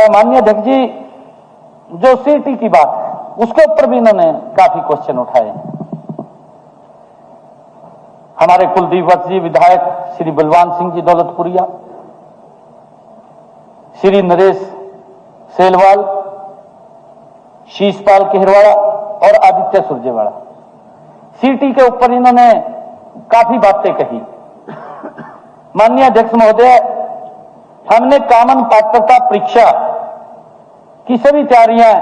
माननीय अध्यक्ष जी, जो सीटी की बात है उसके ऊपर भी इन्होंने काफी क्वेश्चन उठाए। हमारे कुलदीप वत्स जी विधायक, श्री बलवान सिंह जी दौलतपुरिया, श्री नरेश सेलवाल, शीशपाल केहरवाड़ा और आदित्य सुरजेवाड़ा, सीटी के ऊपर इन्होंने काफी बातें कही। माननीय अध्यक्ष महोदय, हमने कॉमन पात्रता परीक्षा की सभी तैयारियां,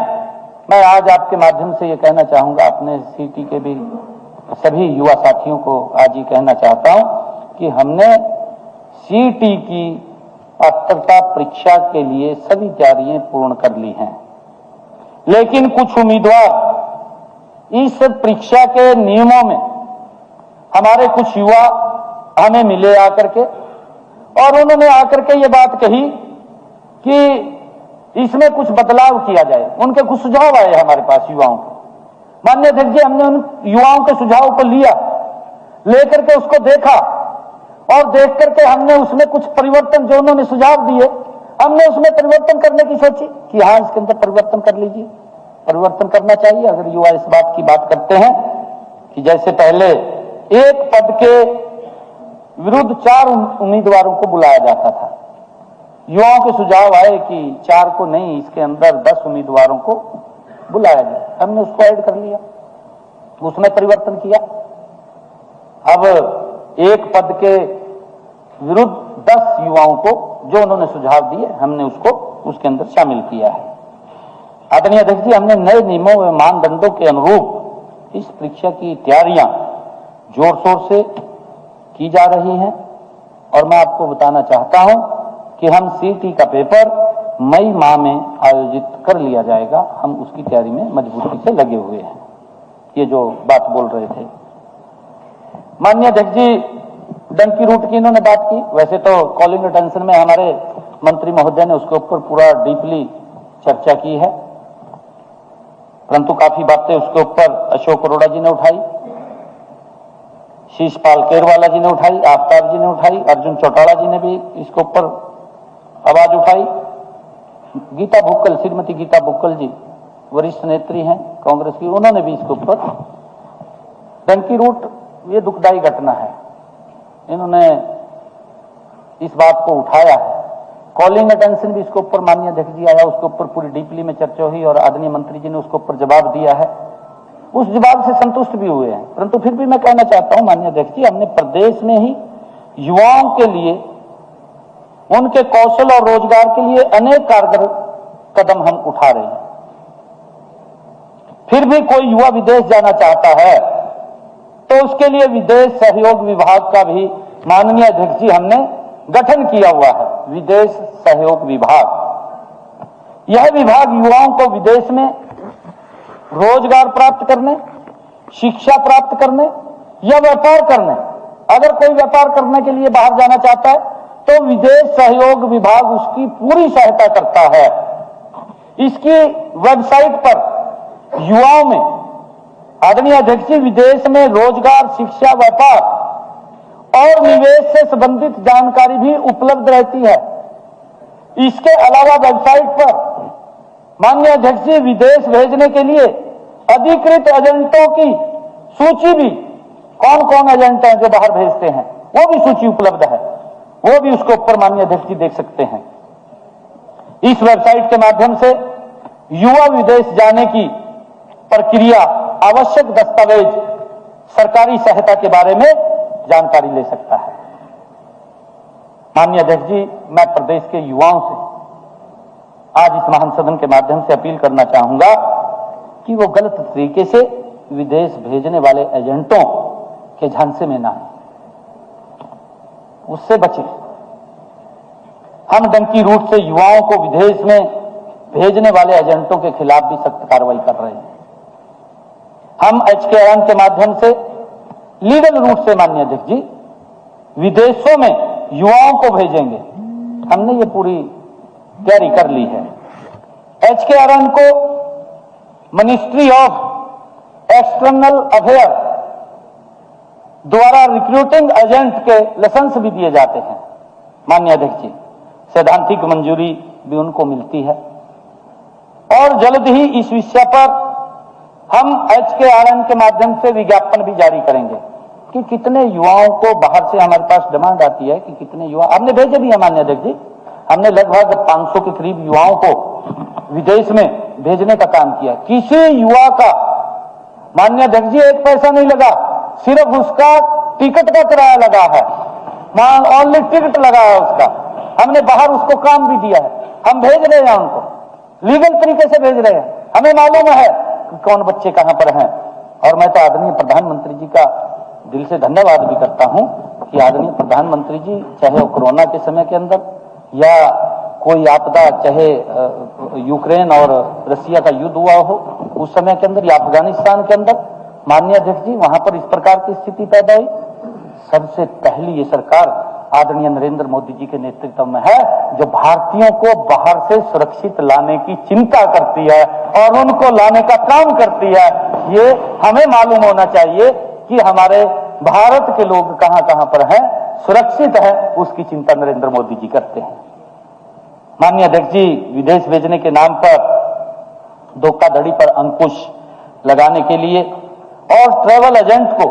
मैं आज आपके माध्यम से ये कहना चाहूंगा, अपने सीटी के भी सभी युवा साथियों को आज ही कहना चाहता हूं कि हमने सीटी की पात्रता परीक्षा के लिए सभी तैयारियां पूर्ण कर ली हैं। लेकिन कुछ उम्मीदवार इस परीक्षा के नियमों में, हमारे कुछ युवा हमें मिले आकर के, और उन्होंने आकर के ये बात कही कि इसमें कुछ बदलाव किया जाए। उनके कुछ सुझाव आए हमारे पास युवाओं के। माननीय अध्यक्ष जी, हमने उन युवाओं के सुझावों को लिया, लेकर के उसको देखा, और देख करके हमने उसमें कुछ परिवर्तन, जो उन्होंने सुझाव दिए, हमने उसमें परिवर्तन करने की सोची कि हाँ, इसके अंदर परिवर्तन कर लीजिए, परिवर्तन करना चाहिए। अगर युवा इस बात की बात करते हैं कि जैसे पहले एक पद के विरुद्ध 4 उम्मीदवारों को बुलाया जाता था, युवाओं के सुझाव आए कि 4 को नहीं, इसके अंदर 10 उम्मीदवारों को बुलाया गया। हमने उसको ऐड कर लिया, उसमें परिवर्तन किया। अब एक पद के विरुद्ध 10 युवाओं को, जो उन्होंने सुझाव दिए, हमने उसको उसके अंदर शामिल किया है। आदरणीय अध्यक्ष जी, हमने नए नियमों व मानदंडों के अनुरूप इस परीक्षा की तैयारियां जोर शोर से की जा रही हैं, और मैं आपको बताना चाहता हूं कि हम सीटी का पेपर मई माह में आयोजित कर लिया जाएगा। हम उसकी तैयारी में मजबूती से लगे हुए हैं। ये जो बात बोल रहे थे माननीय अध्यक्ष जी, डंकी रूट की इन्होंने बात की। वैसे तो कॉलिंग अटेंशन में हमारे मंत्री महोदय ने उसके ऊपर पूरा डीपली चर्चा की है, परंतु काफी बातें उसके ऊपर अशोक अरोड़ा जी ने उठाई, शीशपाल केरवाला जी ने उठाई, आफ्ताब जी ने उठाई, अर्जुन चौटाला जी ने भी इसके ऊपर आवाज उठाई। गीता भुक्कल, श्रीमती गीता भुक्कल जी वरिष्ठ नेत्री हैं कांग्रेस की, उन्होंने भी इसके ऊपर, डंकी रूट ये दुखदायी घटना है, इन्होंने इस बात को उठाया है। कॉलिंग अटेंशन भी इसके ऊपर माननीय अध्यक्ष जी आया, उसके ऊपर पूरी डीपली में चर्चा हुई और आदरणीय मंत्री जी ने उसके ऊपर जवाब दिया है। उस जवाब से संतुष्ट भी हुए हैं, परंतु फिर भी मैं कहना चाहता हूं माननीय अध्यक्ष जी, हमने प्रदेश में ही युवाओं के लिए, उनके कौशल और रोजगार के लिए अनेक कारगर कदम हम उठा रहे हैं। फिर भी कोई युवा विदेश जाना चाहता है तो उसके लिए विदेश सहयोग विभाग का भी माननीय अध्यक्ष जी हमने गठन किया हुआ है, विदेश सहयोग विभाग। यह विभाग युवाओं को विदेश में रोजगार प्राप्त करने, शिक्षा प्राप्त करने या व्यापार करने, अगर कोई व्यापार करने के लिए बाहर जाना चाहता है तो विदेश सहयोग विभाग उसकी पूरी सहायता करता है। इसकी वेबसाइट पर युवाओं में, आदरणीय अध्यक्ष जी, विदेश में रोजगार, शिक्षा, व्यापार और निवेश से संबंधित जानकारी भी उपलब्ध रहती है। इसके अलावा वेबसाइट पर माननीय अध्यक्ष जी, विदेश भेजने के लिए अधिकृत एजेंटों की सूची भी, कौन कौन एजेंट हैं जो बाहर भेजते हैं, वो भी सूची उपलब्ध है, वो भी उसके ऊपर माननीय अध्यक्ष जी देख सकते हैं। इस वेबसाइट के माध्यम से युवा विदेश जाने की प्रक्रिया, आवश्यक दस्तावेज, सरकारी सहायता के बारे में जानकारी ले सकता है। माननीय अध्यक्ष जी, मैं प्रदेश के युवाओं से आज इस महान सदन के माध्यम से अपील करना चाहूंगा कि वो गलत तरीके से विदेश भेजने वाले एजेंटों के झांसे में ना आए, उससे बचें। हम डंकी रूट से युवाओं को विदेश में भेजने वाले एजेंटों के खिलाफ भी सख्त कार्रवाई कर रहे हैं। हम HKN के माध्यम से लीगल रूट से माननीय अध्यक्ष जी विदेशों में युवाओं को भेजेंगे, हमने ये पूरी तैयारी कर ली है। HKN को मिनिस्ट्री ऑफ एक्सटर्नल अफेयर द्वारा रिक्रूटिंग एजेंट के लाइसेंस भी दिए जाते हैं माननीय अध्यक्ष जी, सैद्धांतिक मंजूरी भी उनको मिलती है। और जल्द ही इस विषय पर हम HKRN के माध्यम से विज्ञापन भी जारी करेंगे कि कितने युवाओं को बाहर से हमारे पास डिमांड आती है कि कितने युवा हमने भेजे भी है माननीय अध्यक्ष जी। हमने लगभग 500 के करीब युवाओं को विदेश में भेजने का काम किया। किसी युवा का माननीय अध्यक्ष जी एक पैसा नहीं लगा, सिर्फ उसका टिकट का किराया लगा है, ओनली टिकट लगा है उसका। हमने बाहर उसको काम भी दिया है। हम भेज रहे हैं उनको, लीगल तरीके से भेज रहे हैं। हमें मालूम है कि कौन बच्चे कहां पर हैं। और मैं तो आदरणीय प्रधानमंत्री जी का दिल से धन्यवाद भी करता हूं कि आदरणीय प्रधानमंत्री जी चाहे वो कोरोना के समय के अंदर या कोई आपदा, चाहे यूक्रेन और रसिया का युद्ध हुआ हो उस समय के अंदर या अफगानिस्तान के अंदर, माननीय अध्यक्ष जी वहां पर इस प्रकार की स्थिति पैदा हुई, सबसे पहली ये सरकार आदरणीय नरेंद्र मोदी जी के नेतृत्व में है जो भारतीयों को बाहर से सुरक्षित लाने की चिंता करती है और उनको लाने का काम करती है। ये हमें मालूम होना चाहिए कि हमारे भारत के लोग कहां कहां पर हैं, सुरक्षित है, उसकी चिंता नरेंद्र मोदी जी करते हैं। माननीय अध्यक्ष जी, विदेश भेजने के नाम पर धोखाधड़ी पर अंकुश लगाने के लिए और ट्रैवल एजेंट को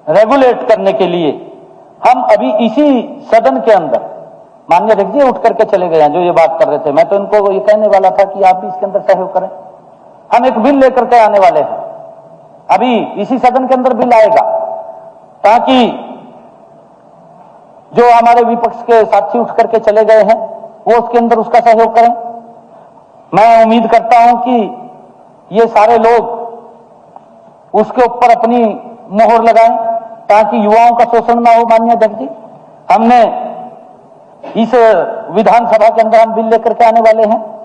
रेगुलेट करने के लिए हम अभी इसी सदन के अंदर माननीय अध्यक्ष जी उठ करके चले गए हैं जो ये बात कर रहे थे। मैं तो इनको ये कहने वाला था कि आप भी इसके अंदर सहयोग करें। हम एक बिल लेकर के आने वाले हैं, अभी इसी सदन के अंदर बिल आएगा ताकि जो हमारे विपक्ष के साथी उठ करके चले गए हैं वो उसके अंदर उसका सहयोग करें। मैं उम्मीद करता हूं कि ये सारे लोग उसके ऊपर अपनी मोहर लगाएं ताकि युवाओं का शोषण ना हो। माननीय अध्यक्ष जी, हमने इस विधानसभा के अंदर हम बिल लेकर के आने वाले हैं